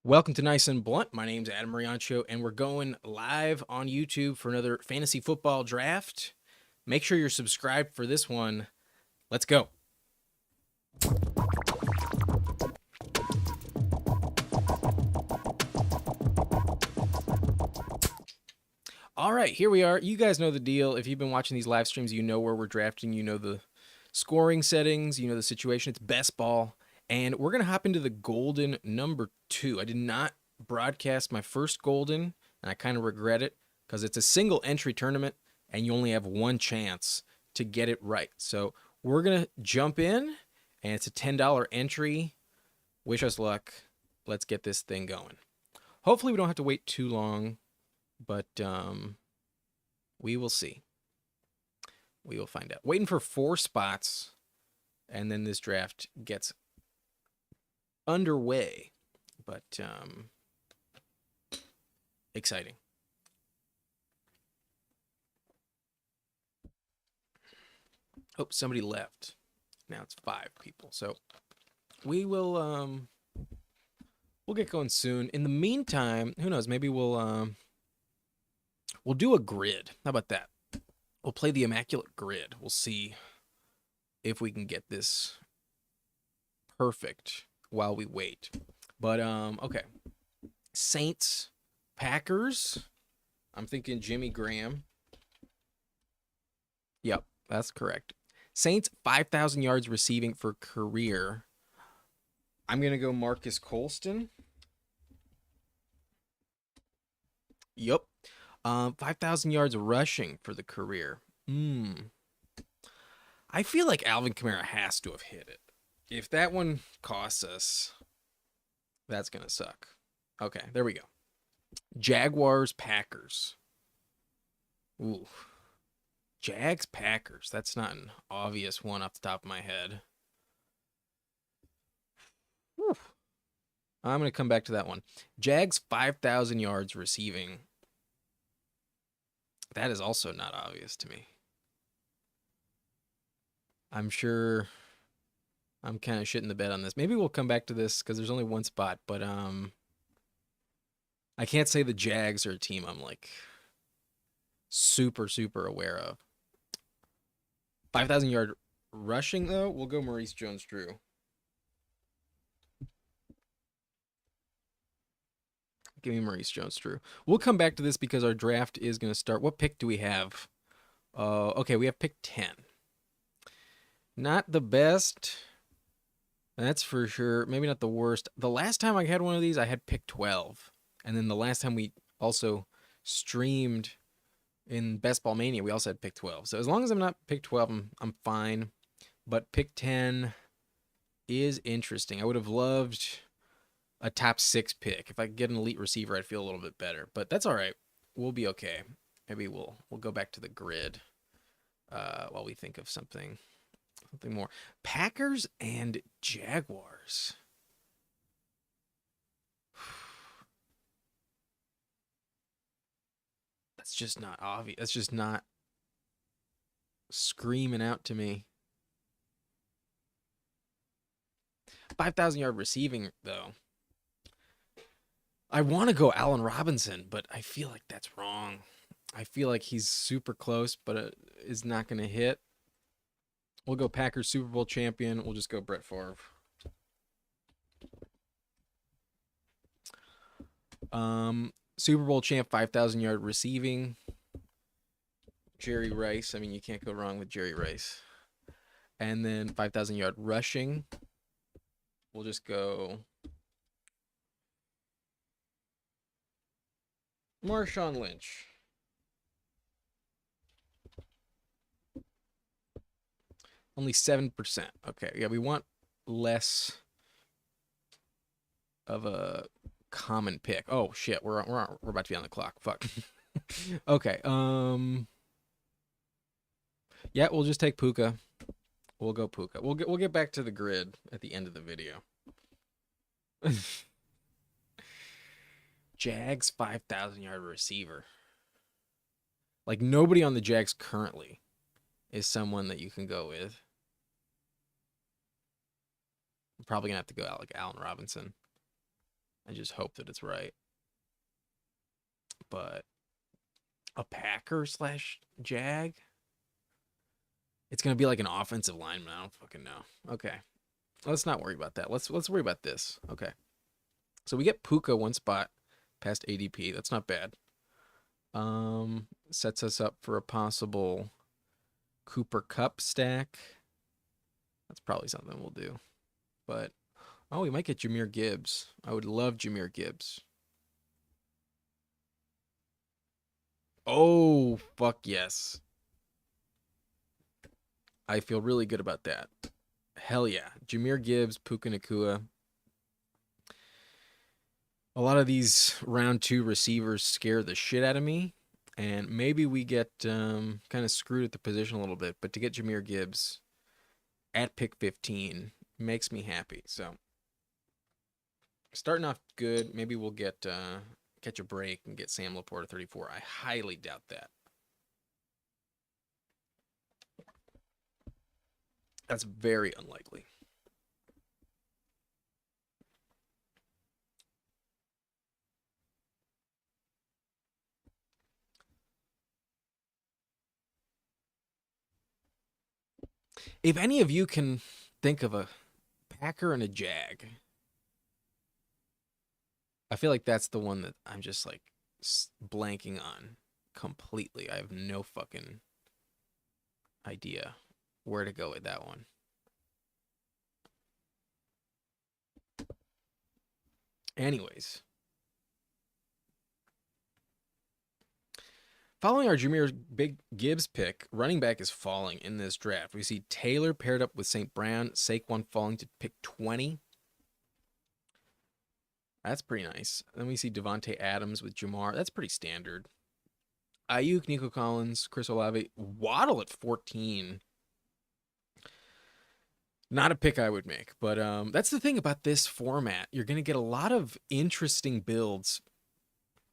Welcome to Nice and Blunt. My name's Adam Mariancho, and we're going live on YouTube for another fantasy football draft. Make sure you're subscribed for this one. Let's go. All right, here we are. You guys know the deal. If you've been watching these live streams, you know where we're drafting. You know the scoring settings. You know the situation. It's best ball. And we're going to hop into the golden number 2. I did not broadcast my first golden, and I kind of regret it because it's a single entry tournament, and you only have one chance to get it right. So we're going to jump in, and it's a $10 entry. Wish us luck. Let's get this thing going. Hopefully we don't have to wait too long, but we will see. We will find out. Waiting for 4 spots, and then this draft gets underway, but exciting. Oh, somebody left. Now it's 5 people. So we will we'll get going soon. In the meantime, who knows, maybe we'll do a grid. How about that? We'll play the Immaculate Grid. We'll see if we can get this perfect while we wait. But okay. Saints, Packers. I'm thinking Jimmy Graham. Yep, that's correct. Saints 5,000 yards receiving for career. I'm going to go Marcus Colston. Yep. 5,000 yards rushing for the career. I feel like Alvin Kamara has to have hit it. If that one costs us, that's going to suck. Okay, there we go. Jaguars, Packers. Ooh. Jags, Packers. That's not an obvious one off the top of my head. Whew. I'm going to come back to that one. Jags, 5,000 yards receiving. That is also not obvious to me. I'm sure I'm kind of shitting the bed on this. Maybe we'll come back to this because there's only one spot, but I can't say the Jags are a team I'm like super aware of. 5,000 yard rushing though, we'll go Maurice Jones-Drew. Give me Maurice Jones-Drew. We'll come back to this because our draft is going to start. What pick do we have? Okay, we have pick 10. Not the best. That's for sure. Maybe not the worst. The last time I had one of these, I had pick 12. And then the last time we also streamed in Best Ball Mania, we also had pick 12. So as long as I'm not pick 12, I'm fine. But pick 10 is interesting. I would have loved a top 6 pick. If I could get an elite receiver, I'd feel a little bit better. But that's all right. We'll be okay. Maybe we'll go back to the grid while we think of something more. Packers and Jaguars. That's just not obvious. That's just not screaming out to me. 5,000 yard receiving, though. I want to go Allen Robinson, but I feel like that's wrong. I feel like he's super close, but is not going to hit. We'll go Packers Super Bowl champion. We'll just go Brett Favre. Super Bowl champ, 5,000 yard receiving. Jerry Rice. I mean, you can't go wrong with Jerry Rice. And then 5,000 yard rushing. We'll just go Marshawn Lynch. Only 7%. Okay, yeah, we want less of a common pick. Oh shit, we're about to be on the clock. Fuck. Okay. Yeah, we'll just take Puka. We'll go Puka. We'll get back to the grid at the end of the video. Jags 5,000 yard receiver. Like nobody on the Jags currently is someone that you can go with. I'm probably gonna have to go out like Allen Robinson. I just hope that it's right. But a Packer slash Jag? It's gonna be like an offensive lineman. I don't fucking know. Okay. Let's not worry about that. Let's worry about this. Okay. So we get Puka one spot past ADP. That's not bad. Sets us up for a possible Cooper Cup stack. That's probably something we'll do. But oh, we might get Jahmyr Gibbs. I would love Jahmyr Gibbs. Oh, fuck yes. I feel really good about that. Hell yeah. Jahmyr Gibbs, Puka Nacua. A lot of these round 2 receivers scare the shit out of me. And maybe we get kind of screwed at the position a little bit. But to get Jahmyr Gibbs at pick 15 makes me happy. So starting off good. Maybe we'll get catch a break and get Sam Laporte at 34. I highly doubt that. That's very unlikely. If any of you can think of a Packer and a Jag, I feel like that's the one that I'm just like blanking on completely. I have no fucking idea where to go with that one. Anyways, following our Jahmyr Big Gibbs pick, running back is falling in this draft. We see Taylor paired up with St. Brown, Saquon falling to pick 20. That's pretty nice. Then we see Devontae Adams with Jamar. That's pretty standard. Ayuk, Nico Collins, Chris Olave, Waddle at 14. Not a pick I would make, but that's the thing about this format. You're going to get a lot of interesting builds,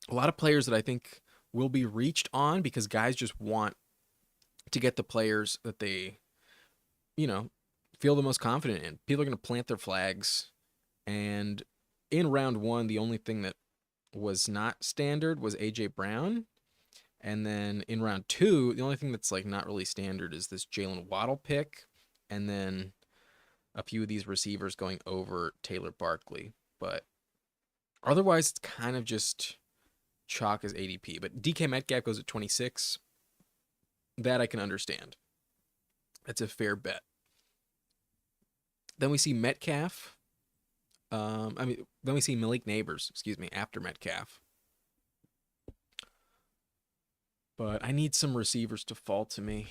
a lot of players that I think will be reached on because guys just want to get the players that they, you know, feel the most confident in. People are going to plant their flags. And in round 1, the only thing that was not standard was A.J. Brown. And then in round 2, the only thing that's like not really standard is this Jalen Waddle pick. And then a few of these receivers going over Taylor Barkley. But otherwise, it's kind of just chalk as ADP. But DK Metcalf goes at 26. That I can understand. That's a fair bet. Then we see Metcalf. Then we see Malik Neighbors, after Metcalf. But I need some receivers to fall to me.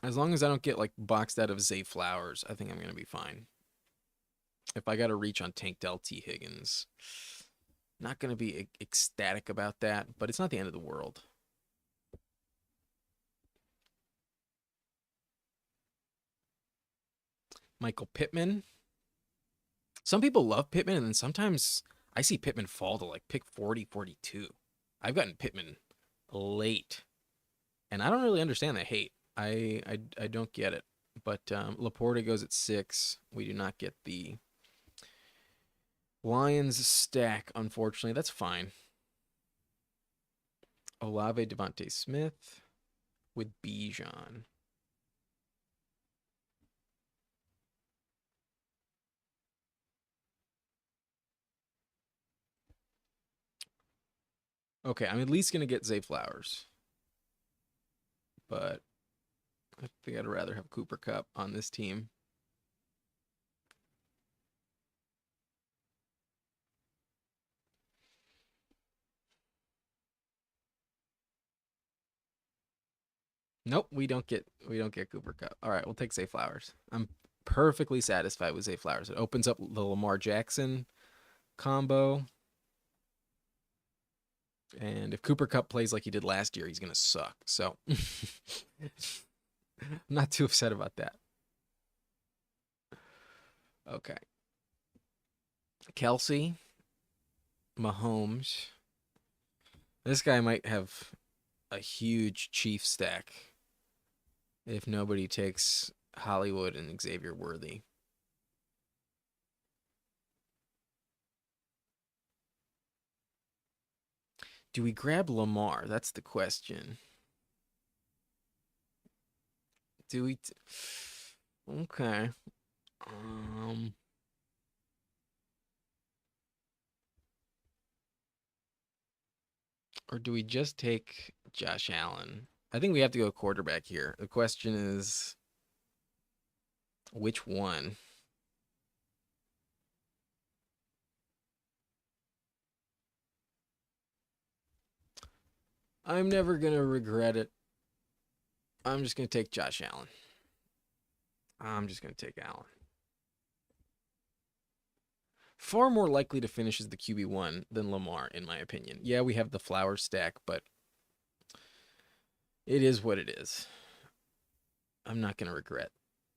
As long as I don't get like boxed out of Zay Flowers, I think I'm going to be fine. If I got to reach on Tank Dell, T. Higgins, not going to be ecstatic about that, but it's not the end of the world. Michael Pittman. Some people love Pittman, and then sometimes I see Pittman fall to like pick 40, 42. I've gotten Pittman late, and I don't really understand that hate. I don't get it. But Laporte goes at 6. We do not get the Lions stack, unfortunately. That's fine. Olave, Devontae Smith with Bijan. Okay, I'm at least going to get Zay Flowers. But I think I'd rather have Cooper Kupp on this team. Nope, we don't get Cooper Kupp. All right, we'll take Zay Flowers. I'm perfectly satisfied with Zay Flowers. It opens up the Lamar Jackson combo. And if Cooper Kupp plays like he did last year, he's going to suck. So I'm not too upset about that. Okay. Kelsey, Mahomes. This guy might have a huge Chief stack if nobody takes Hollywood and Xavier Worthy. Do we grab Lamar? That's the question. Do we? Okay. Um, or do we just take Josh Allen? I think we have to go quarterback here. The question is which one? I'm never gonna regret it. I'm just gonna take Josh Allen. I'm just gonna take Allen. Far more likely to finish as the QB1 than Lamar, in my opinion. Yeah, we have the flower stack, but it is what it is. I'm not gonna regret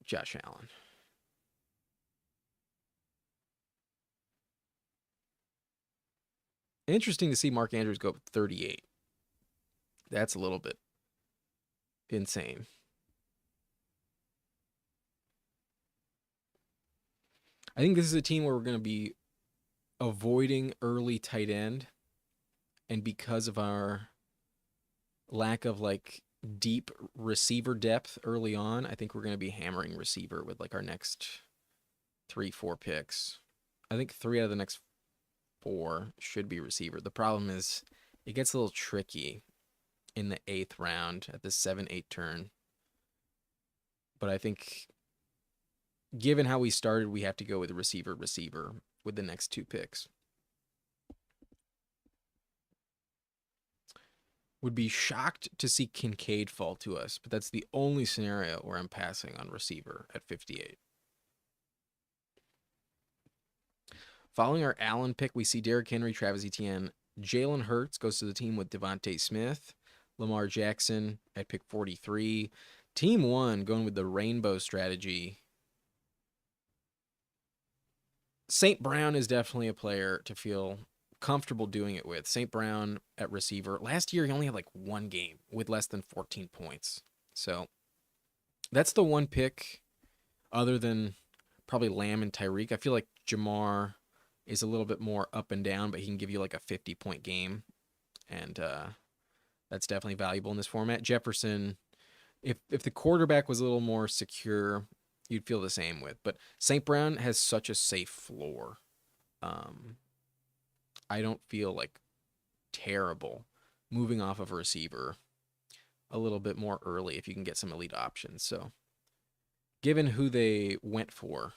Josh Allen. Interesting to see Mark Andrews go up 38. That's a little bit insane. I think this is a team where we're going to be avoiding early tight end. And because of our lack of like deep receiver depth early on, I think we're going to be hammering receiver with like our next 3, 4 picks. I think 3 out of the next 4 should be receiver. The problem is it gets a little tricky in the 8th round at the 7-8 turn. But I think given how we started, we have to go with receiver with the next 2 picks. Would be shocked to see Kincaid fall to us, but that's the only scenario where I'm passing on receiver at 58. Following our Allen pick, we see Derrick Henry, Travis Etienne, Jalen Hurts goes to the team with Devontae Smith, Lamar Jackson at pick 43. Team 1 going with the rainbow strategy. St. Brown is definitely a player to feel comfortable doing it with. St. Brown at receiver. Last year, he only had like 1 game with less than 14 points. So that's the one pick other than probably Lamb and Tyreek. I feel like Jamar is a little bit more up and down, but he can give you like a 50-point game. And that's definitely valuable in this format. Jefferson, if the quarterback was a little more secure, you'd feel the same with. But St. Brown has such a safe floor. I don't feel like terrible moving off of a receiver a little bit more early if you can get some elite options. So given who they went for,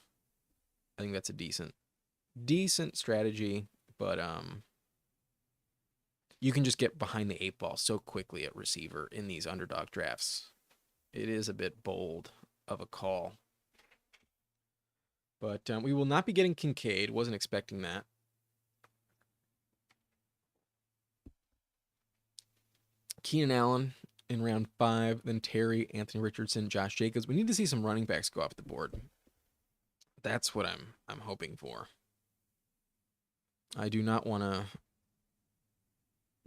I think that's a decent strategy, but you can just get behind the 8 ball so quickly at receiver in these underdog drafts. It is a bit bold of a call. But we will not be getting Kincaid. Wasn't expecting that. Keenan Allen in round 5, then Terry, Anthony Richardson, Josh Jacobs. We need to see some running backs go off the board. That's what I'm hoping for. I do not want to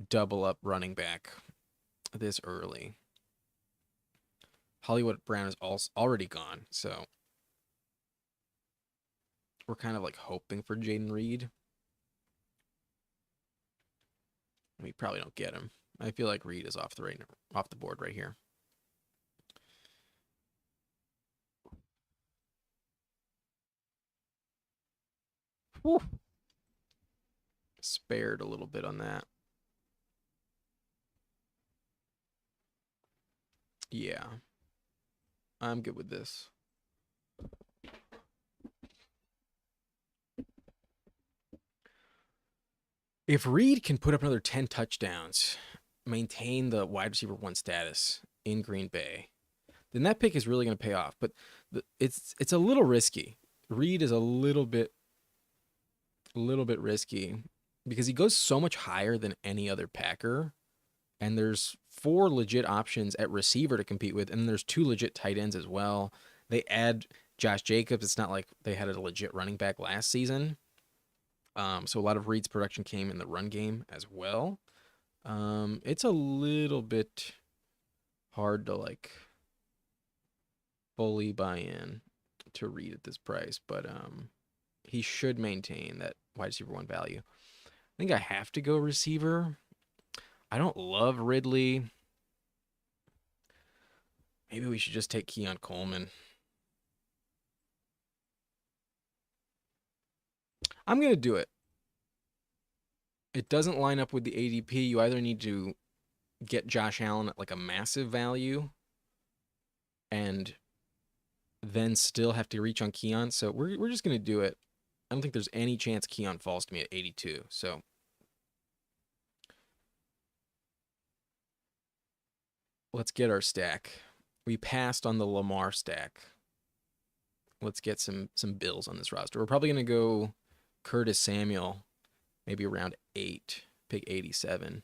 double up running back this early. Hollywood Brown is already gone, so we're kind of like hoping for Jaden Reed. We probably don't get him. I feel like Reed is off the board right here. Whew. Spared a little bit on that. Yeah. I'm good with this. If Reed can put up another 10 touchdowns, maintain the wide receiver 1 status in Green Bay, then that pick is really going to pay off. But it's a little risky. Reed is a little bit risky because he goes so much higher than any other Packer, and there's 4 legit options at receiver to compete with, and there's 2 legit tight ends as well. They add Josh Jacobs. It's not like they had a legit running back last season. So a lot of Reed's production came in the run game as well. It's a little bit hard to like fully buy in to Reed at this price, but he should maintain that wide receiver 1 value. I think I have to go receiver. I don't love Ridley. Maybe we should just take Keon Coleman. I'm going to do it. It doesn't line up with the ADP. You either need to get Josh Allen at like a massive value and then still have to reach on Keon. So we're just going to do it. I don't think there's any chance Keon falls to me at 82. So let's get our stack. We passed on the Lamar stack. Let's get some Bills on this roster. We're probably going to go Curtis Samuel, maybe around 8, pick 87.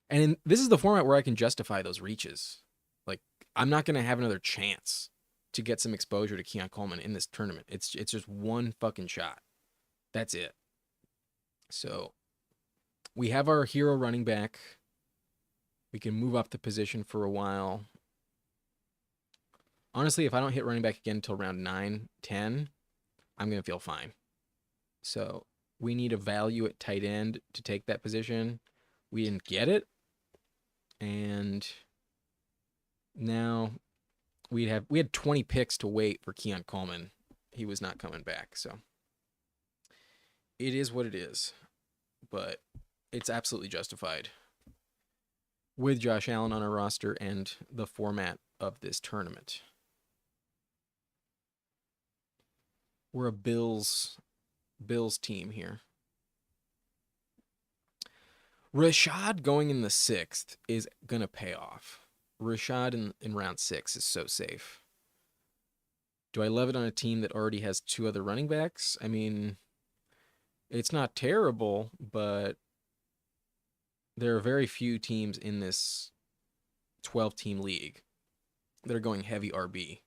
And this is the format where I can justify those reaches. Like, I'm not going to have another chance to get some exposure to Keon Coleman in this tournament. It's just one fucking shot. That's it. So we have our hero running back. We can move up the position for a while. Honestly, if I don't hit running back again until round 9, 10, I'm going to feel fine. So we need a value at tight end to take that position. We didn't get it. And now we had 20 picks to wait for Keon Coleman. He was not coming back. So it is what it is. But it's absolutely justified with Josh Allen on our roster and the format of this tournament. We're a Bills team here. Rashad going in the 6th is going to pay off. Rashad in round 6 is so safe. Do I love it on a team that already has 2 other running backs? I mean, it's not terrible, but there are very few teams in this 12-team league that are going heavy RB.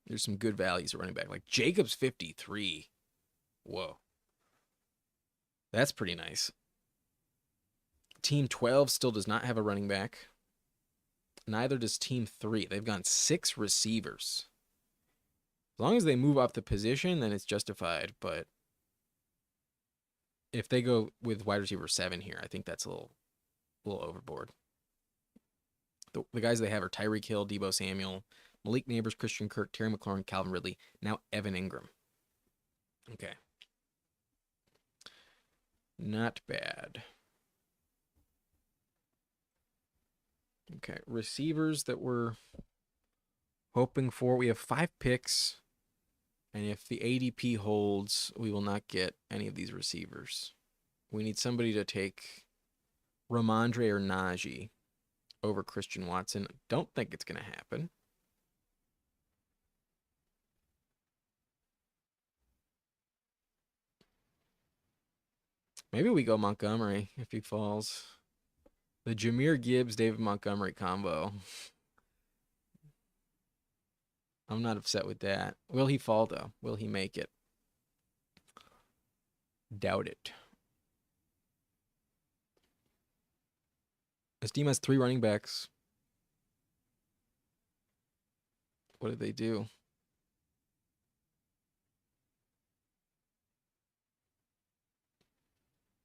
There's some good values at running back. Like Jacobs 53. Whoa. That's pretty nice. Team 12 still does not have a running back. Neither does Team 3. They've gone 6 receivers. As long as they move up the position, then it's justified. But if they go with wide receiver 7 here, I think that's a little overboard. The guys they have are Tyreek Hill, Deebo Samuel, Malik Neighbors, Christian Kirk, Terry McLaurin, Calvin Ridley, now Evan Ingram. Okay. Not bad. Okay, receivers that we're hoping for. We have 5 picks, and if the ADP holds, we will not get any of these receivers. We need somebody to take Ramondre or Najee over Christian Watson. Don't think it's going to happen. Maybe we go Montgomery if he falls. The Jahmyr Gibbs, David Montgomery combo. I'm not upset with that. Will he fall, though? Will he make it? Doubt it. This team has 3 running backs. What did they do?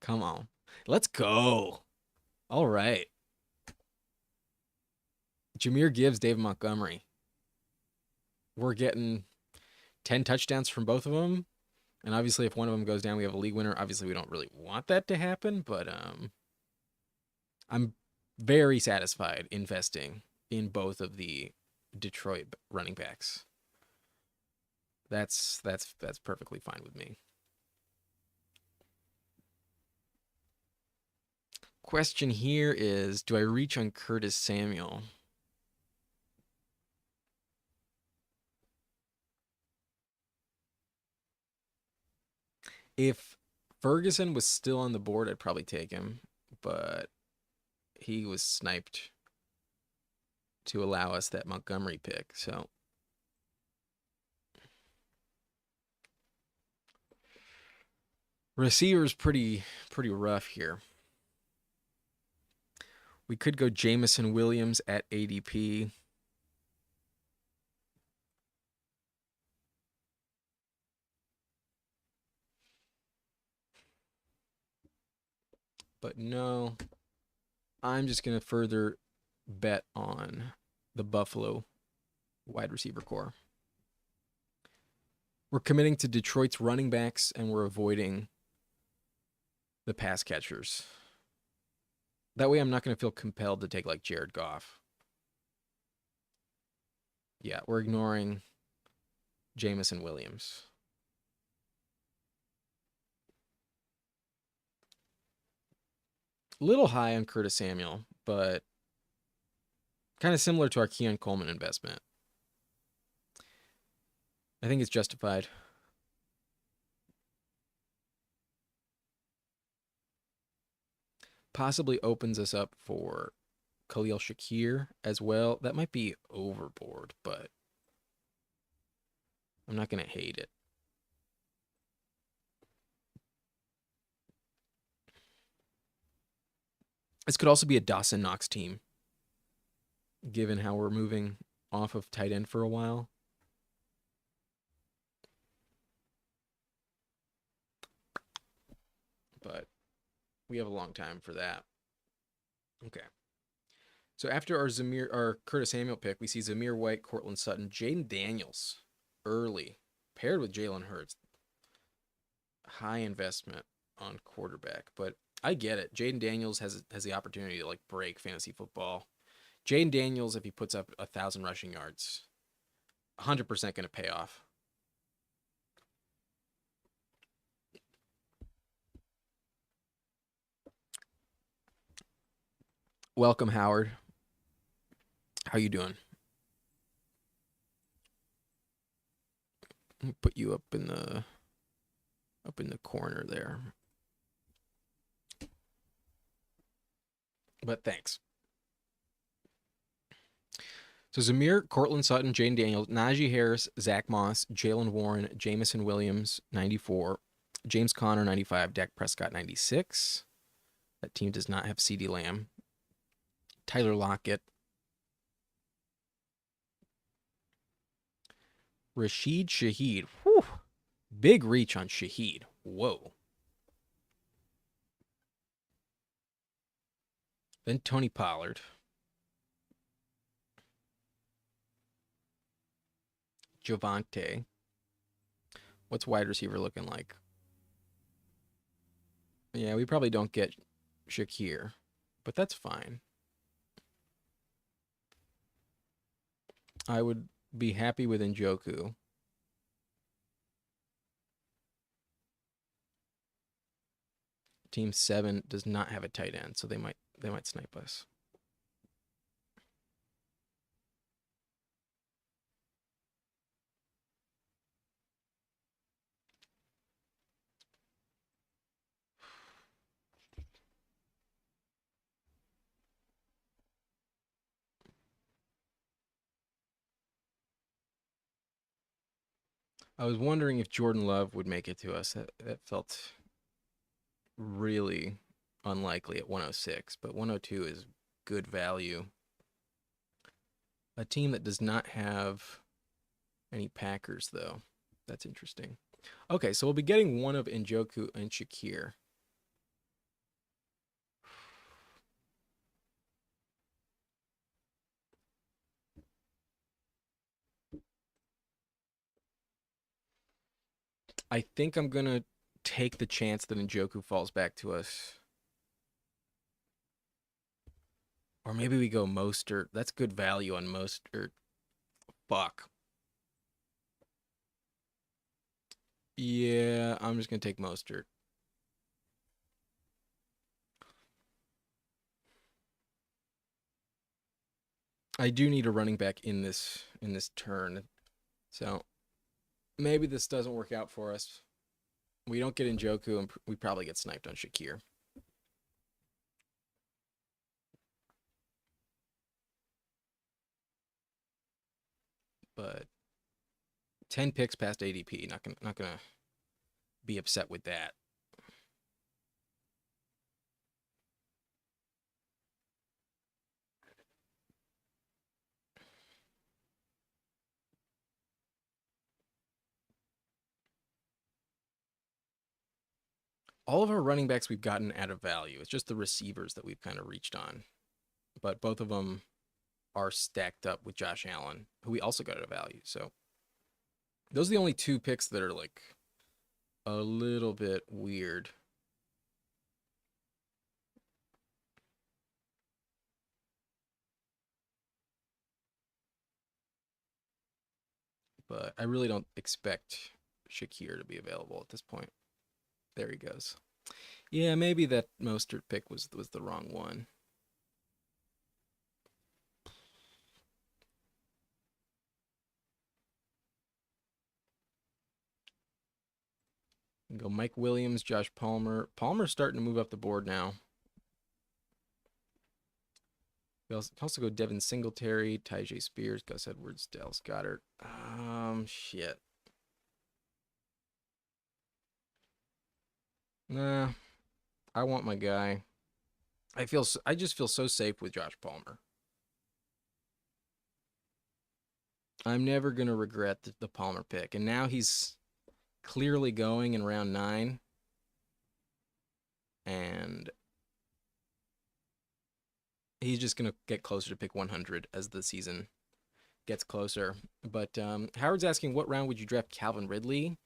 Come on. Let's go. All right. Jahmyr Gibbs, David Montgomery. We're getting 10 touchdowns from both of them. And obviously, if one of them goes down, we have a league winner. Obviously, we don't really want that to happen, but I'm very satisfied investing in both of the Detroit running backs. That's perfectly fine with me. Question here is, do I reach on Curtis Samuel? If Ferguson was still on the board, I'd probably take him, but he was sniped to allow us that Montgomery pick. So receivers pretty rough here. We could go Jameson Williams at ADP. But no, I'm just going to further bet on the Buffalo wide receiver core. We're committing to Detroit's running backs, and we're avoiding the pass catchers. That way I'm not going to feel compelled to take like Jared Goff. Yeah, we're ignoring Jamison Williams. A little high on Curtis Samuel, but kind of similar to our Keon Coleman investment. I think it's justified. Possibly opens us up for Khalil Shakir as well. That might be overboard, but I'm not going to hate it. This could also be a Dawson Knox team, given how we're moving off of tight end for a while. But we have a long time for that. Okay. So after our Curtis Samuel pick, we see Zamir White, Cortland Sutton, Jaden Daniels early, paired with Jalen Hurts. High investment on quarterback, but I get it. Jaden Daniels has the opportunity to like break fantasy football. Jaden Daniels, if he puts up 1,000 rushing yards, 100% going to pay off. Welcome, Howard. How you doing? Put you up in the corner there. But thanks. So Zamir, Cortland Sutton, Jane Daniels, Najee Harris, Zach Moss, Jalen Warren, Jamison Williams, 94, James Conner, 95, Dak Prescott, 96. That team does not have CeeDee Lamb. Tyler Lockett. Rashid Shaheed. Whew. Big reach on Shaheed. Whoa. Then Tony Pollard. Javonte. What's wide receiver looking like? Yeah, we probably don't get Shakir, but that's fine. I would be happy with Njoku. Team 7 does not have a tight end, so they might snipe us. I was wondering if Jordan Love would make it to us. That felt really unlikely at 106, but 102 is good value. A team that does not have any Packers, though. That's interesting. Okay, so we'll be getting one of Njoku and Shakir. I think I'm going to take the chance that Njoku falls back to us. Or maybe we go Mostert. That's good value on Mostert. Fuck. Yeah, I'm just going to take Mostert. I do need a running back in this turn. So maybe this doesn't work out for us. We don't get Njoku, and we probably get sniped on Shakir. But 10 picks past ADP, not gonna be upset with that. All of our running backs we've gotten at a value. It's just the receivers that we've kind of reached on. But both of them are stacked up with Josh Allen, who we also got at a value. So those are the only two picks that are like a little bit weird. But I really don't expect Shakir to be available at this point. There he goes. Yeah, maybe that Mostert pick was the wrong one. Go Mike Williams, Josh Palmer. Palmer's starting to move up the board now. We also go Devin Singletary, Tyjae Spears, Gus Edwards, Dallas Goedert. Shit. Nah, I want my guy. I just feel so safe with Josh Palmer. I'm never gonna regret the Palmer pick, and now he's clearly going in round 9, and he's just gonna get closer to pick 100 as the season gets closer. But Howard's asking, what round would you draft Calvin Ridley?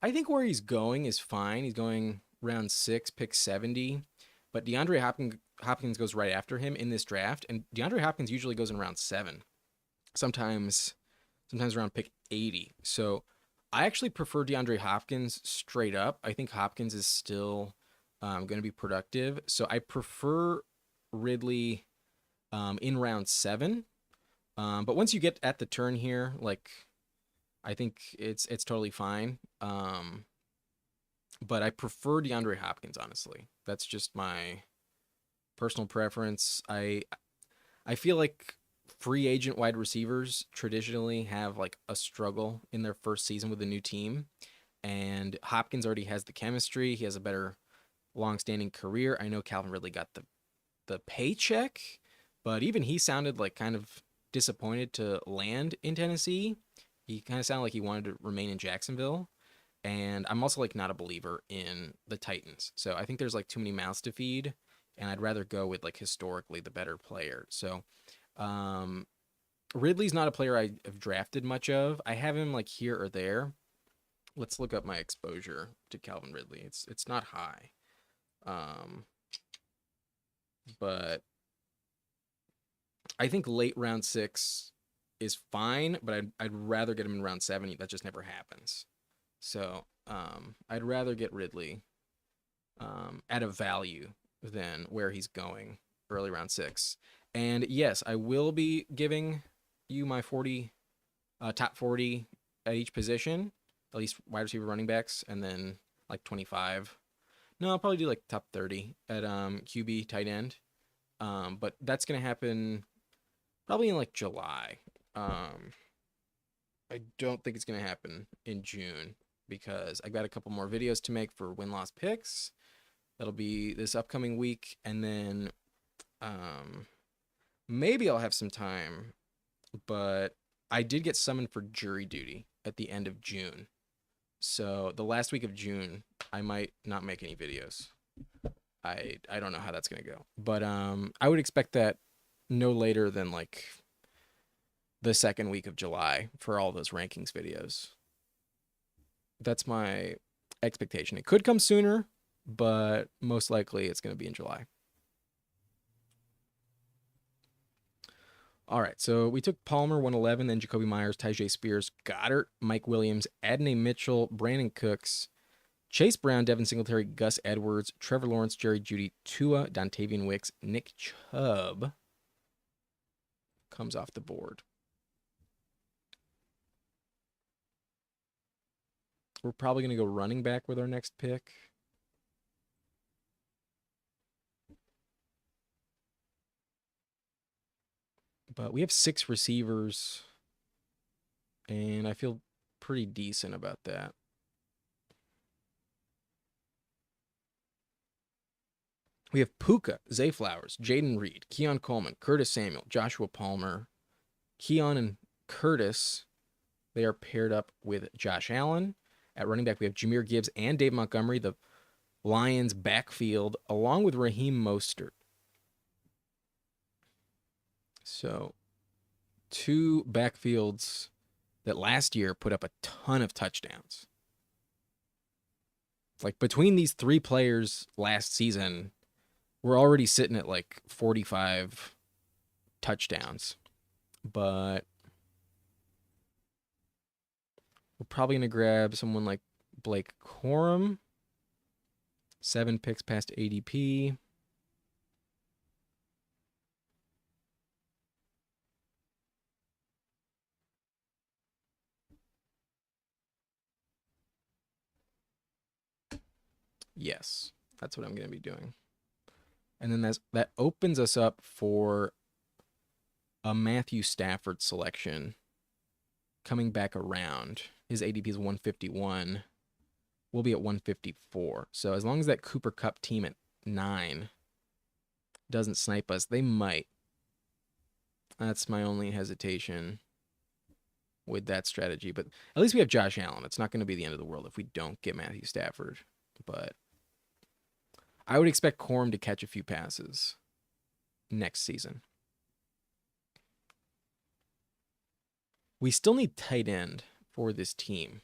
I think where he's going is fine. He's going round 6, pick 70. But DeAndre Hopkins goes right after him in this draft, and DeAndre Hopkins usually goes in round 7. Sometimes around pick 80. So I actually prefer DeAndre Hopkins straight up. I think Hopkins is still going to be productive. So I prefer Ridley in round 7. But once you get at the turn here, like, I think it's totally fine. But I prefer DeAndre Hopkins, honestly. That's just my personal preference. I feel like free agent wide receivers traditionally have like a struggle in their first season with a new team, and Hopkins already has the chemistry. He has a better long-standing career. I know Calvin Ridley got the paycheck, but even he sounded like kind of disappointed to land in Tennessee. He kind of sounded like he wanted to remain in Jacksonville. And I'm also like not a believer in the Titans. So I think there's like too many mouths to feed, and I'd rather go with like historically the better player. So Ridley's not a player I have drafted much of. I have him like here or there. Let's look up my exposure to Calvin Ridley. It's not high. But I think late round 6 is fine, but I'd rather get him in round 7. That just never happens. So I'd rather get Ridley at a value than where he's going early round 6. And yes, I will be giving you my top 40 at each position, at least wide receiver, running backs, and then like 25. No, I'll probably do like top 30 at QB, tight end. But that's gonna happen probably in like July. I don't think it's gonna happen in June because I got a couple more videos to make for win-loss picks. That'll be this upcoming week, and then maybe I'll have some time, but I did get summoned for jury duty at the end of June. So the last week of June, I might not make any videos. I don't know how that's gonna go, but I would expect that no later than like the second week of July for all those rankings videos. That's my expectation. It could come sooner, but most likely it's going to be in July. All right, so we took Palmer 111, then Jacoby Myers, Tyjae Spears, Goddard, Mike Williams, Adonai Mitchell, Brandon Cooks, Chase Brown, Devin Singletary, Gus Edwards, Trevor Lawrence, Jerry Jeudy, Tua, Dontavian Wicks, Nick Chubb comes off the board. We're probably going to go running back with our next pick. But we have 6 receivers, and I feel pretty decent about that. We have Puka, Zay Flowers, Jaden Reed, Keon Coleman, Curtis Samuel, Joshua Palmer, Keon and Curtis. They are paired up with Josh Allen. At running back, we have Jahmyr Gibbs and Dave Montgomery. The Lions backfield along with Raheem Mostert. So, two backfields that last year put up a ton of touchdowns. Like between these three players last season, we're already sitting at like 45 touchdowns. But we're probably going to grab someone like Blake Corum. 7 picks past ADP. Yes, that's what I'm going to be doing. And then that opens us up for a Matthew Stafford selection coming back around. His ADP is 151. We'll be at 154. So as long as that Cooper Kupp team at 9 doesn't snipe us, they might. That's my only hesitation with that strategy. But at least we have Josh Allen. It's not going to be the end of the world if we don't get Matthew Stafford. But I would expect Corum to catch a few passes next season. We still need tight end for this team.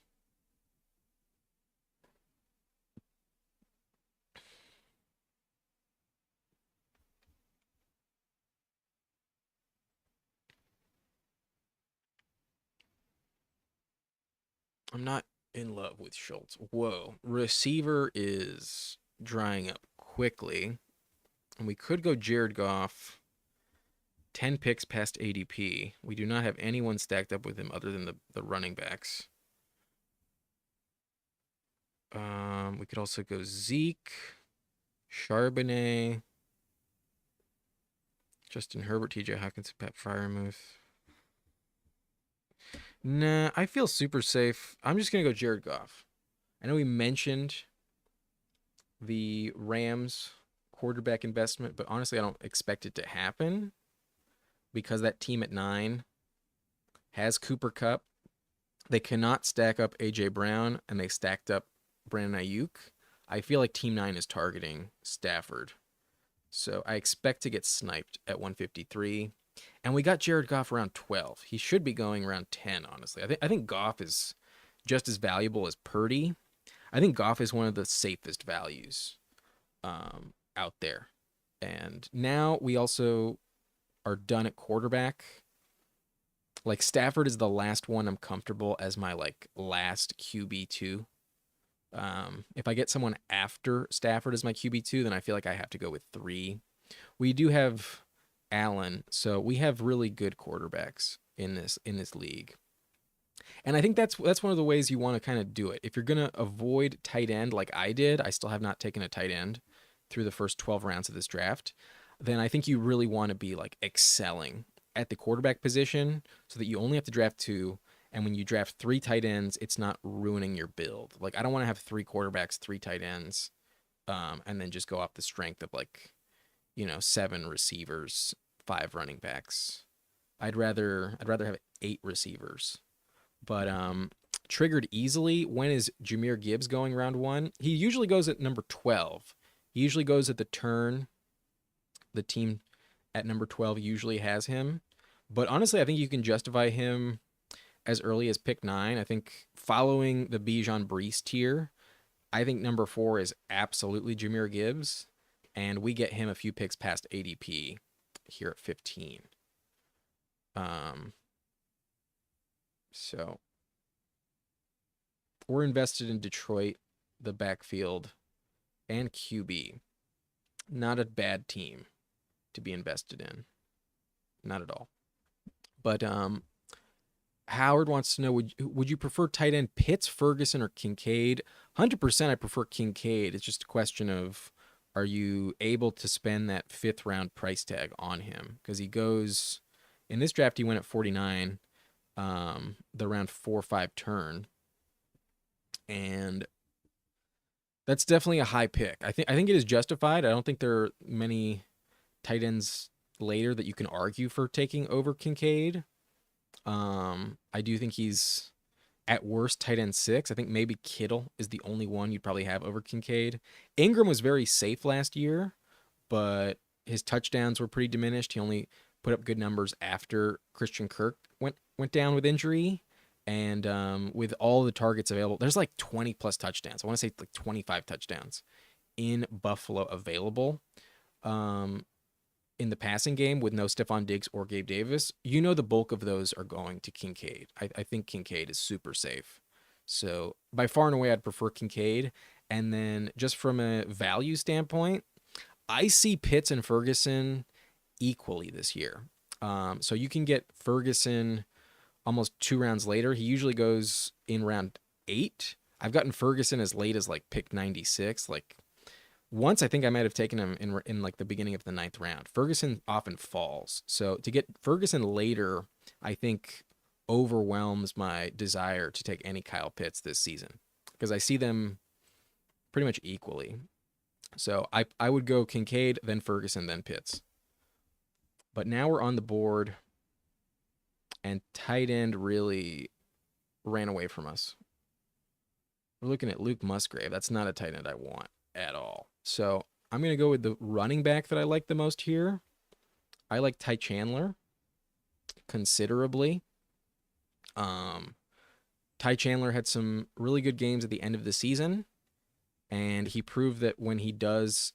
I'm not in love with Schultz. Whoa. Receiver is drying up quickly. And we could go Jared Goff. 10 picks past ADP. We do not have anyone stacked up with him other than the running backs. We could also go Zeke, Charbonnet, Justin Herbert, TJ Hawkins, Pat Freiermuth. Nah, I feel super safe. I'm just going to go Jared Goff. I know we mentioned the Rams quarterback investment, but honestly, I don't expect it to happen because that team at 9 has Cooper Kupp. They cannot stack up A.J. Brown, and they stacked up Brandon Ayuk. I feel like Team 9 is targeting Stafford. So I expect to get sniped at 153. And we got Jared Goff around 12. He should be going around 10, honestly. I think Goff is just as valuable as Purdy. I think Goff is one of the safest values out there. And now we also are done at quarterback. Like Stafford is the last one I'm comfortable as my like last QB2. If I get someone after Stafford as my QB2, then I feel like I have to go with 3. We do have Allen, so we have really good quarterbacks in this league. And I think that's one of the ways you want to kind of do it. If you're going to avoid tight end like I did, I still have not taken a tight end through the first 12 rounds of this draft, then I think you really want to be like excelling at the quarterback position so that you only have to draft 2. And when you draft 3 tight ends, it's not ruining your build. Like I don't want to have 3 quarterbacks, 3 tight ends, and then just go off the strength of like, 7 receivers, 5 running backs. I'd rather have 8 receivers. But triggered easily. When is Jahmyr Gibbs going round 1? He usually goes at number 12. He usually goes at the turn. The team at number 12 usually has him. But honestly, I think you can justify him as early as pick 9. I think following the Bijan Breece tier, I think number 4 is absolutely Jahmyr Gibbs. And we get him a few picks past ADP here at 15. So we're invested in Detroit, the backfield, and QB. Not a bad team to be invested in. Not at all. But Howard wants to know, would you prefer tight end Pitts, Ferguson, or Kincaid? 100% I prefer Kincaid. It's just a question of, are you able to spend that 5th round price tag on him? Because he goes, in this draft, he went at 49, the round 4 or 5 turn. And that's definitely a high pick. I think it is justified. I don't think there are many tight ends later that you can argue for taking over Kincaid. I do think he's At worst, tight end 6. I think maybe Kittle is the only one you'd probably have over Kincaid. Ingram was very safe last year, but his touchdowns were pretty diminished. He only put up good numbers after Christian Kirk went down with injury. And with all the targets available, there's like 20 plus touchdowns. I want to say like 25 touchdowns in Buffalo available in the passing game with no Stephon Diggs or Gabe Davis. You know the bulk of those are going to Kincaid. I think Kincaid is super safe. So by far and away, I'd prefer Kincaid. And then just from a value standpoint, I see Pitts and Ferguson equally this year. So you can get Ferguson almost 2 rounds later. He usually goes in round 8. I've gotten Ferguson as late as like pick 96. Like once I think I might have taken him in like the beginning of the 9th round. Ferguson often falls. So to get Ferguson later, I think overwhelms my desire to take any Kyle Pitts this season because I see them pretty much equally. So I would go Kincaid, then Ferguson, then Pitts. But now we're on the board, and tight end really ran away from us. We're looking at Luke Musgrave. That's not a tight end I want at all. So I'm going to go with the running back that I like the most here. I like Ty Chandler considerably. Ty Chandler had some really good games at the end of the season, and he proved that when he does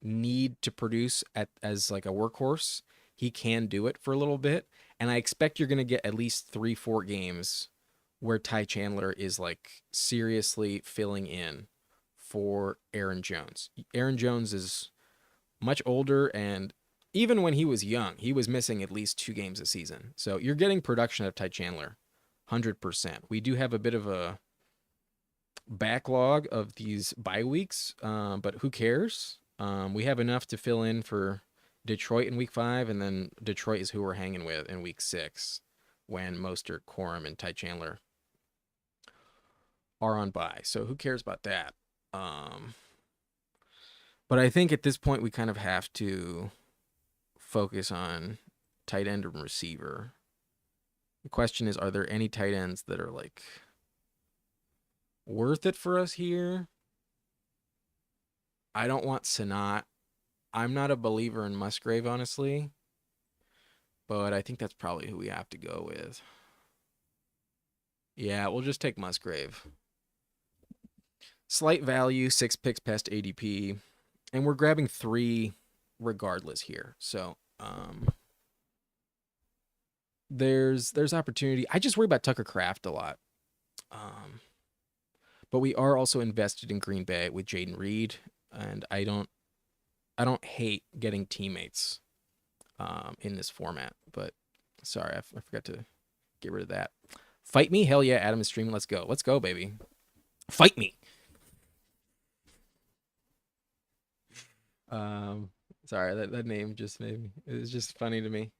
need to produce as like a workhorse, he can do it for a little bit. And I expect you're going to get at least 3-4 games where Ty Chandler is like seriously filling in for Aaron Jones. Aaron Jones is much older, and even when he was young, he was missing at least 2 games a season. So you're getting production of Ty Chandler, 100%. We do have a bit of a backlog of these bye weeks, but who cares? We have enough to fill in for Detroit in week 5, and then Detroit is who we're hanging with in week 6 when Mostert, Corum, and Ty Chandler are on bye. So who cares about that? But I think at this point we kind of have to focus on tight end and receiver. The question is, are there any tight ends that are like worth it for us here? I don't want Sanat. I'm not a believer in Musgrave, honestly, but I think that's probably who we have to go with. Yeah, we'll just take Musgrave. Slight value, 6 picks past ADP, and we're grabbing 3 regardless here. So there's opportunity. I just worry about Tucker Kraft a lot. But we are also invested in Green Bay with Jaden Reed, and I don't hate getting teammates in this format. But sorry, I forgot to get rid of that. Fight me? Hell yeah, Adam is streaming. Let's go. Let's go, baby. Fight me. Sorry, that name just made me. It was just funny to me.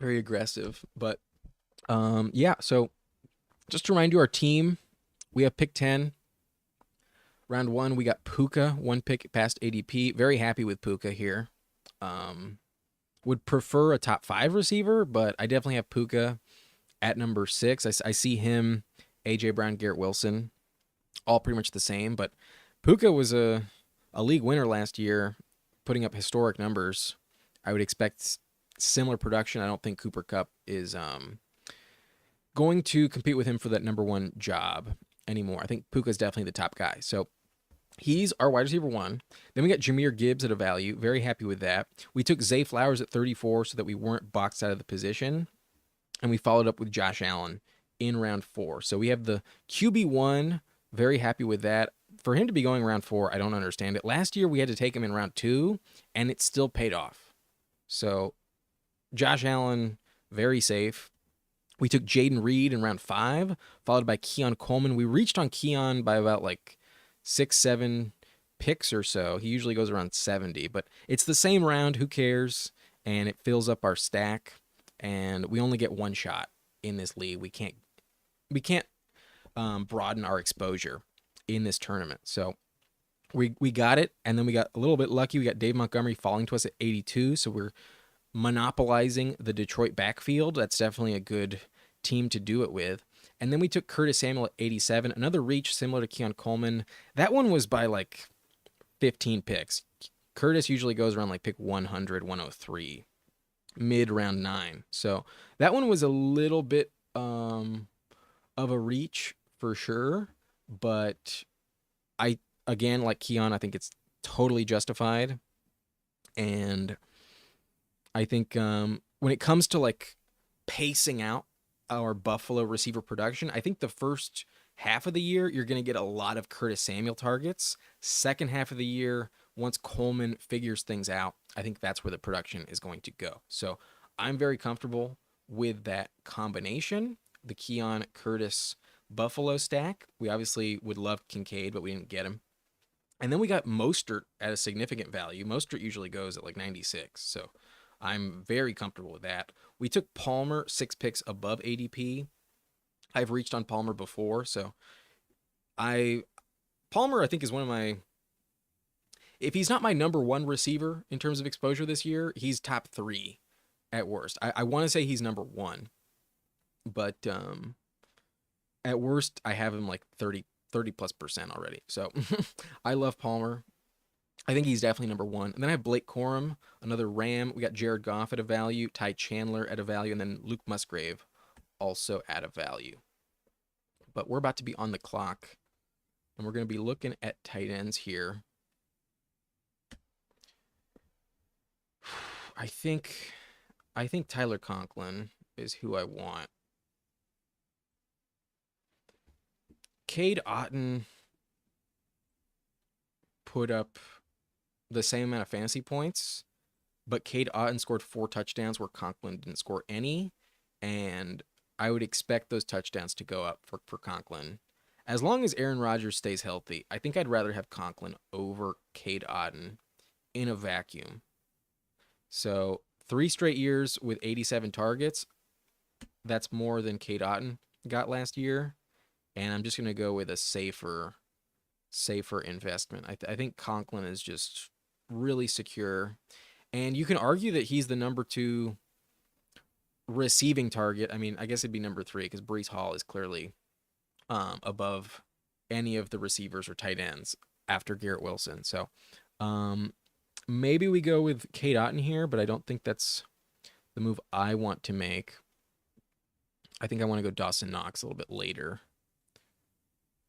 Very aggressive, but yeah. So just to remind you, our team, we have pick 10. Round 1, we got Puka, 1 pick past ADP. Very happy with Puka here. Would prefer a top 5 receiver, but I definitely have Puka at number 6. I see him, AJ Brown, Garrett Wilson, all pretty much the same. But Puka was a league winner last year, putting up historic numbers. I would expect similar production. I don't think Cooper Kupp is going to compete with him for that number 1 job anymore. I think Puka's definitely the top guy. So he's our wide receiver 1. Then we got Jahmyr Gibbs at a value. Very happy with that. We took Zay Flowers at 34 so that we weren't boxed out of the position. And we followed up with Josh Allen in round 4. So we have the QB1. Very happy with that. For him to be going round 4, I don't understand it. Last year we had to take him in round 2, and it still paid off. So Josh Allen, very safe. We took Jaden Reed in round 5, followed by Keon Coleman. We reached on Keon by about like 6-7 picks or so. He usually goes around 70, but it's the same round. Who cares? And it fills up our stack. And we only get 1 shot in this league. We can't broaden our exposure in this tournament. So we got it, and then we got a little bit lucky. We got Dave Montgomery falling to us at 82, so we're monopolizing the Detroit backfield. That's definitely a good team to do it with. And then we took Curtis Samuel at 87, another reach similar to Keon Coleman. That one was by like 15 picks. Curtis usually goes around like pick 100, 103, mid round 9. So that one was a little bit of a reach for sure, but I again, like Keon, I think it's totally justified. And I think when it comes to like pacing out our Buffalo receiver production, I think the first half of the year you're going to get a lot of Curtis Samuel targets. Second half of the year, once Coleman figures things out, I think that's where the production is going to go. So I'm very comfortable with that combination, the Keon Curtis Buffalo stack. We obviously would love Kincaid, but we didn't get him. And then we got Mostert at a significant value. Mostert usually goes at like 96, so I'm very comfortable with that. We took Palmer 6 picks above ADP. I've reached on Palmer before, so Palmer I think is one of my, if he's not my number 1 receiver in terms of exposure this year, he's top 3 at worst. I want to say he's number 1, but at worst I have him like 30+% already. So I love Palmer. I think he's definitely number 1. And then I have Blake Corum, another Ram. We got Jared Goff at a value, Ty Chandler at a value, and then Luke Musgrave also at a value. But we're about to be on the clock, and we're going to be looking at tight ends here. I think Tyler Conklin is who I want. Cade Otton put up the same amount of fantasy points, but Cade Otton scored 4 touchdowns where Conklin didn't score any, and I would expect those touchdowns to go up for Conklin. As long as Aaron Rodgers stays healthy, I think I'd rather have Conklin over Cade Otton in a vacuum. So 3 straight years with 87 targets, that's more than Cade Otton got last year, and I'm just going to go with a safer investment. I think Conklin is just really secure, and you can argue that he's the number 2 receiving target. I mean, I guess it'd be number 3 because Breece Hall is clearly above any of the receivers or tight ends after Garrett Wilson. So maybe we go with Cade Otton here, but I don't think that's the move I want to make. I think I want to go Dawson Knox a little bit later.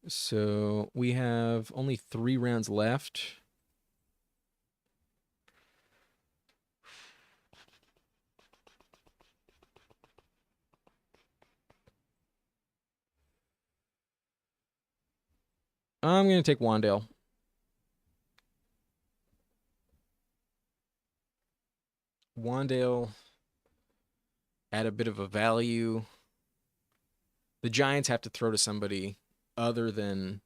So we have only 3 rounds left. I'm going to take Wandale. Wandale at a bit of a value. The Giants have to throw to somebody other than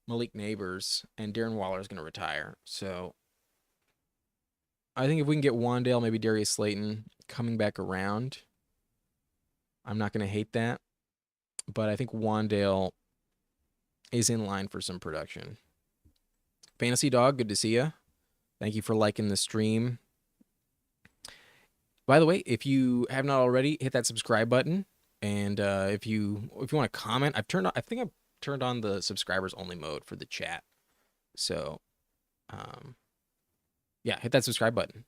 Malik Neighbors, and Darren Waller is going to retire. So I think if we can get Wandale, maybe Darius Slayton coming back around, I'm not going to hate that. But I think Wandale is in line for some production. Fantasy Dog, good to see you. Thank you for liking the stream. By the way, if you have not already, hit that subscribe button. And if you want to comment, I think I've turned on the subscribers only mode for the chat. So yeah, hit that subscribe button.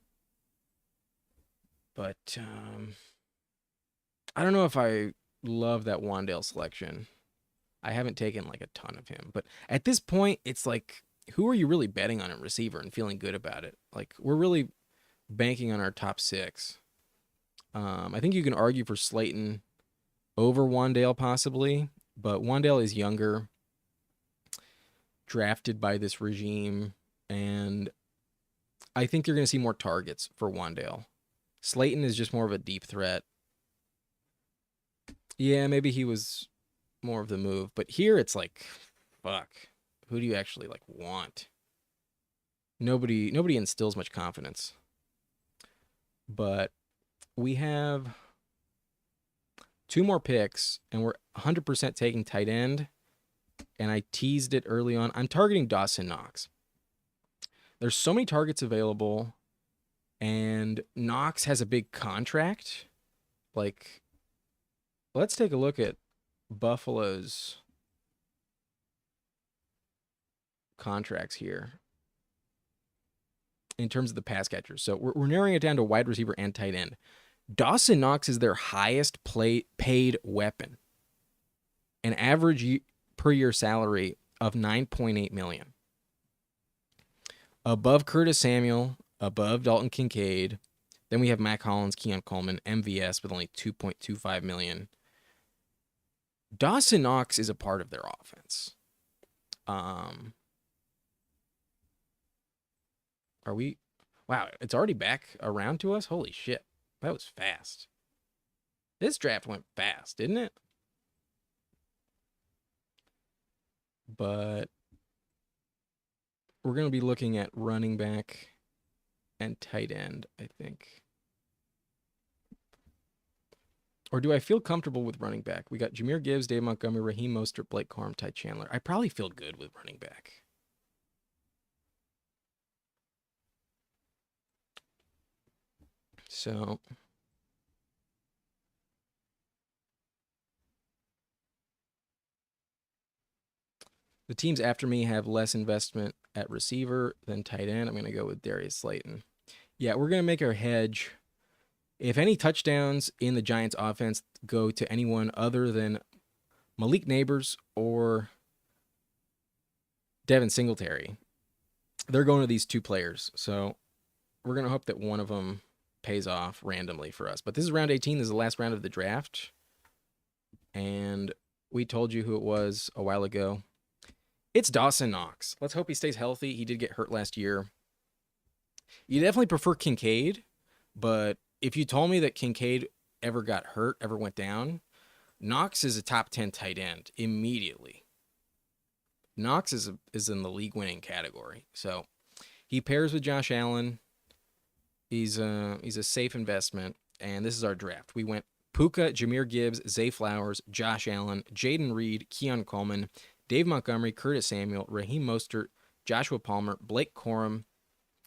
But I don't know if I love that Wandale selection. I haven't taken like a ton of him, but at this point, it's like, who are you really betting on at receiver and feeling good about it? Like, we're really banking on our top 6. I think you can argue for Slayton over Wandale possibly, but Wandale is younger, drafted by this regime, and I think you're going to see more targets for Wandale. Slayton is just more of a deep threat. Yeah, maybe he was more of the move, but here it's like, fuck, who do you actually like want? Nobody instills much confidence. But we have 2 more picks, and we're 100% taking tight end, and I teased it early on. I'm targeting Dawson Knox. There's so many targets available. And Knox has a big contract. Like, let's take a look at Buffalo's contracts here in terms of the pass catchers. So we're narrowing it down to wide receiver and tight end. Dawson Knox is their highest paid weapon. An average per year salary of $9.8 million. Above Curtis Samuel, above Dalton Kincaid. Then we have Mac Hollins, Keon Coleman, MVS with only $2.25 million. Dawson Knox is a part of their offense. Are we? Wow, it's already back around to us? Holy shit. That was fast. This draft went fast, didn't it? But we're going to be looking at running back and tight end, I think. Or do I feel comfortable with running back? We got Jahmyr Gibbs, Dave Montgomery, Raheem Mostert, Blake Corum, Ty Chandler. I probably feel good with running back. So the teams after me have less investment at receiver than tight end. I'm going to go with Darius Slayton. Yeah, we're going to make our hedge. If any touchdowns in the Giants offense go to anyone other than Malik Neighbors or Devin Singletary, they're going to these two players. So we're going to hope that one of them pays off randomly for us. But this is round 18. This is the last round of the draft. And we told you who it was a while ago. It's Dawson Knox. Let's hope he stays healthy. He did get hurt last year. You definitely prefer Kincaid, but if you told me that Kincaid ever got hurt, ever went down, Knox is a top 10 tight end immediately. Knox is in the league-winning category. So he pairs with Josh Allen. He's a safe investment, and this is our draft. We went Puka, Jahmyr Gibbs, Zay Flowers, Josh Allen, Jaden Reed, Keon Coleman, Dave Montgomery, Curtis Samuel, Raheem Mostert, Joshua Palmer, Blake Corum,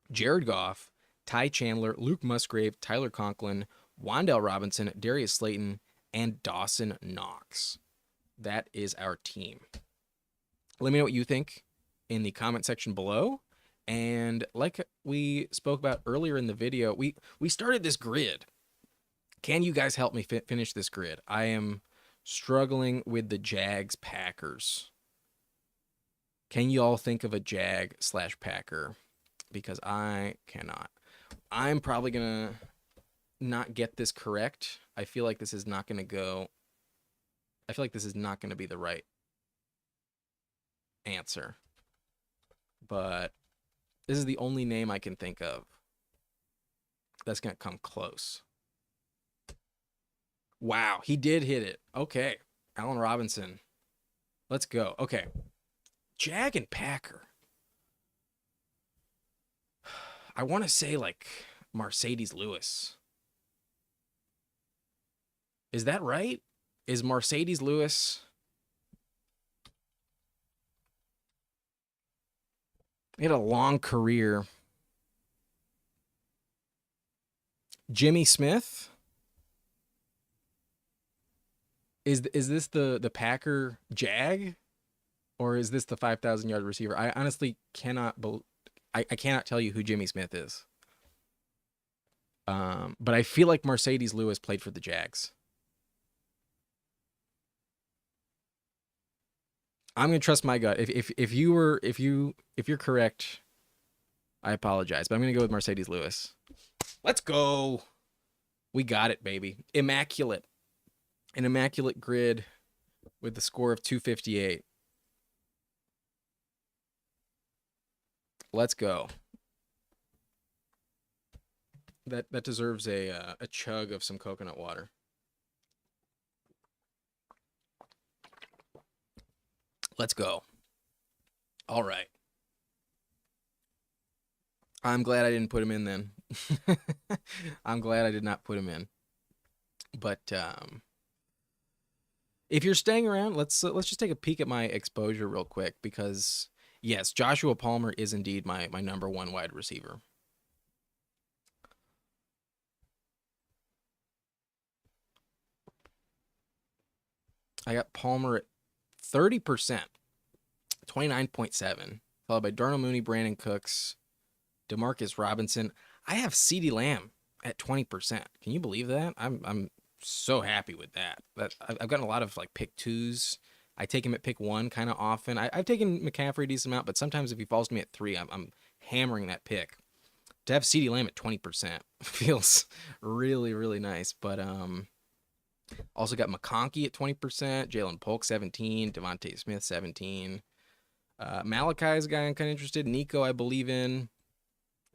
Jared Goff, Ty Chandler, Luke Musgrave, Tyler Conklin, Wan'Dale Robinson, Darius Slayton, and Dawson Knox. That is our team. Let me know what you think in the comment section below. And like we spoke about earlier in the video, we started this grid. Can you guys help me finish this grid? I am struggling with the Jags-Packers. Can you all think of a Jag/Packer? Because I cannot. I'm probably going to not get this correct. I feel like this is not going to go. I feel like this is not going to be the right answer. But this is the only name I can think of that's going to come close. Wow, he did hit it. Okay, Allen Robinson. Let's go. Okay, Jag and Packer. I want to say like Mercedes Lewis. Is that right? Is Mercedes Lewis? He had a long career. Jimmy Smith? Is this the Packer Jag? Or is this the 5,000-yard receiver? I honestly cannot I cannot tell you who Jimmy Smith is. But I feel like Mercedes Lewis played for the Jags. I'm gonna trust my gut. If you're correct, I apologize, but I'm gonna go with Mercedes Lewis. Let's go. We got it, baby. Immaculate. An immaculate grid with the score of 258. Let's go. That deserves a chug of some coconut water. Let's go. All right. I'm glad I didn't put him in then. I'm glad I did not put him in. But if you're staying around, let's just take a peek at my exposure real quick because yes, Joshua Palmer is indeed my number one wide receiver. I got Palmer at 30%, 29.7, followed by Darnell Mooney, Brandon Cooks, Demarcus Robinson. I have CeeDee Lamb at 20%. Can you believe that? I'm so happy with that. I've gotten a lot of like pick twos. I take him at pick one kind of often. I've taken McCaffrey a decent amount, but sometimes if he falls to me at 3, I'm hammering that pick. To have CeeDee Lamb at 20% feels really, really nice. But also got McConkey at 20%, Jalen Polk 17, Devontae Smith 17. Malachi's a guy I'm kind of interested. Nico, I believe in.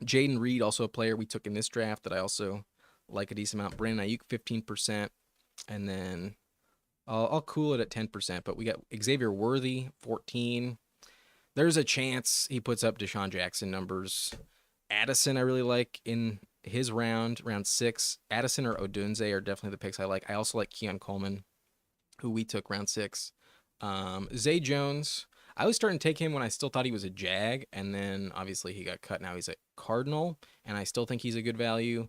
Jaden Reed, also a player we took in this draft that I also like a decent amount. Brandon Ayuk 15%, and then I'll cool it at 10%. But we got Xavier Worthy 14. There's a chance he puts up Deshaun Jackson numbers. Addison I really like in his round 6. Addison or Odunze are definitely the picks I like. I also like Keon Coleman, who we took round 6. Zay Jones, I was starting to take him when I still thought he was a Jag, and then obviously he got cut. Now he's a Cardinal, and I still think he's a good value.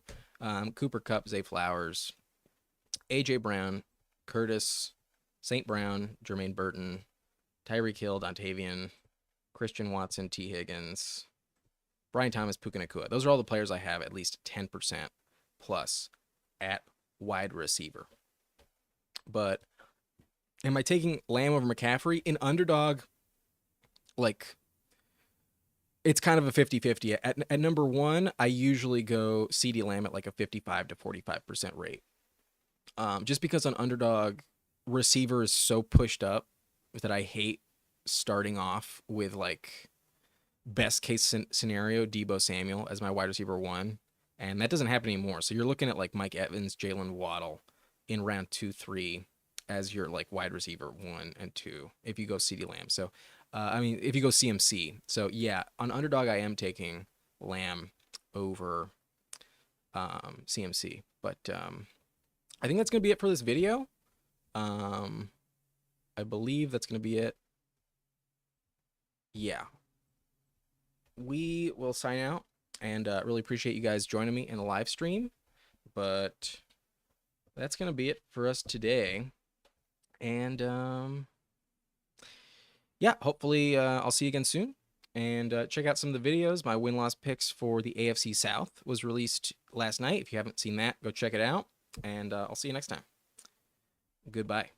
Cooper Kupp, Zay Flowers, A.J. Brown, Curtis, St. Brown, Jermaine Burton, Tyreek Hill, Dontavian, Christian Watson, T. Higgins, Brian Thomas, Puka Nacua. Those are all the players I have at least 10% plus at wide receiver. But am I taking Lamb over McCaffrey? In underdog, like, it's kind of a 50-50. At number 1, I usually go CeeDee Lamb at like a 55 to 45% rate. Just because on underdog, receiver is so pushed up that I hate starting off with like best case scenario Deebo Samuel as my wide receiver 1, and that doesn't happen anymore. So you're looking at like Mike Evans, Jalen Waddle in round 2, 3 as your like wide receiver 1 and 2 if you go CeeDee Lamb. So I mean, if you go CMC. So yeah, on underdog I am taking Lamb over CMC, but I think that's gonna be it for this video. I believe that's gonna be it. Yeah, we will sign out, and really appreciate you guys joining me in the live stream. But that's gonna be it for us today, and yeah, hopefully I'll see you again soon. And check out some of the videos. My win-loss picks for the AFC South was released last night. If you haven't seen that, go check it out. And I'll see you next time. Goodbye.